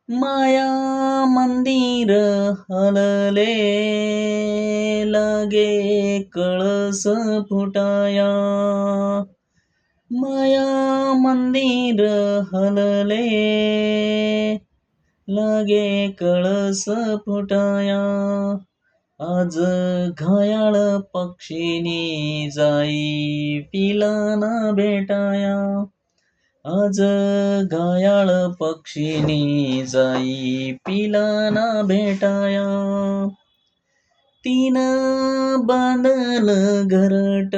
माया मंदिर हलले, लागे कळस फुटाया. माया मंदिर हलले, लागे कळस फुटाया. आज घायाळ पक्षीनी जाई पिलाना भेटाया. आज घायाळ पक्षीनी जाई पिलाना भेटाया. तीन बांधल घरट,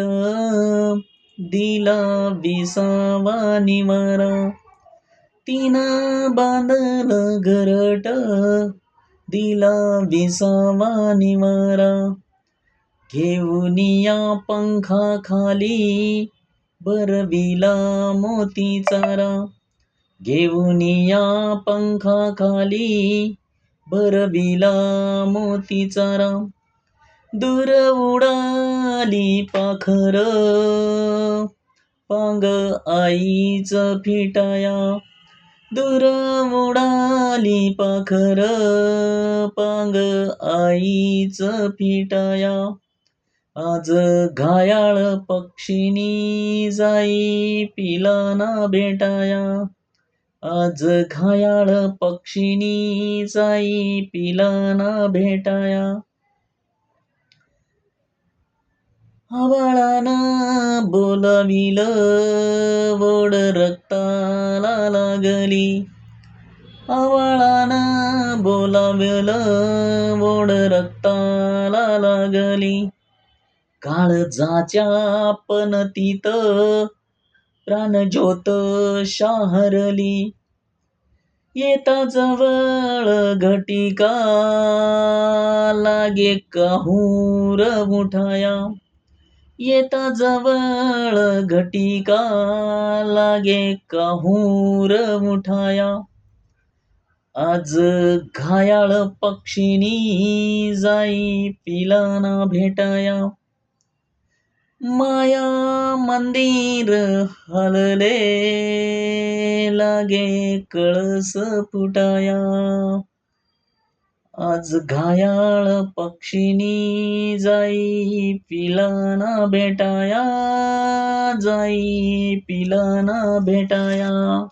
दिला विसावा निवारा. तीन बांधल घरट, दिला विसावा निवारा. घेऊन या पंखाखाली, भरविला मोती चारा. घेऊन या पंखाखाली, भरविला मोती चारा. दूर उडाली पाखर, पांग आईच फिटाया. दूर उडाली पाखर, पांग आईच फिटाया. आज घायाळ पक्षीनी जाई पिलाना भेटाया. आज घायाळ पक्षीनी जाई पिलाना भेटाया. आभाळानं बोलाविल, ओढ रक्ताला लागली. आभाळानं बोलाविल, ओढ रक्ताला लागली. काळजाच्या पणतीत प्राणज्योत शहारली. येता जवळ घटिका, लागे काहूर उठाया. येता जवळ घटिका, लागे काहूर उठाया. आज घायाळ पक्षीनी जाई पिलाना भेटाया. माया मंदिर हलले, लागे कळस फुटाया. आज घायाळ पक्षीनी जाई पिलाना भेटाया. जाई पिलाना भेटाया.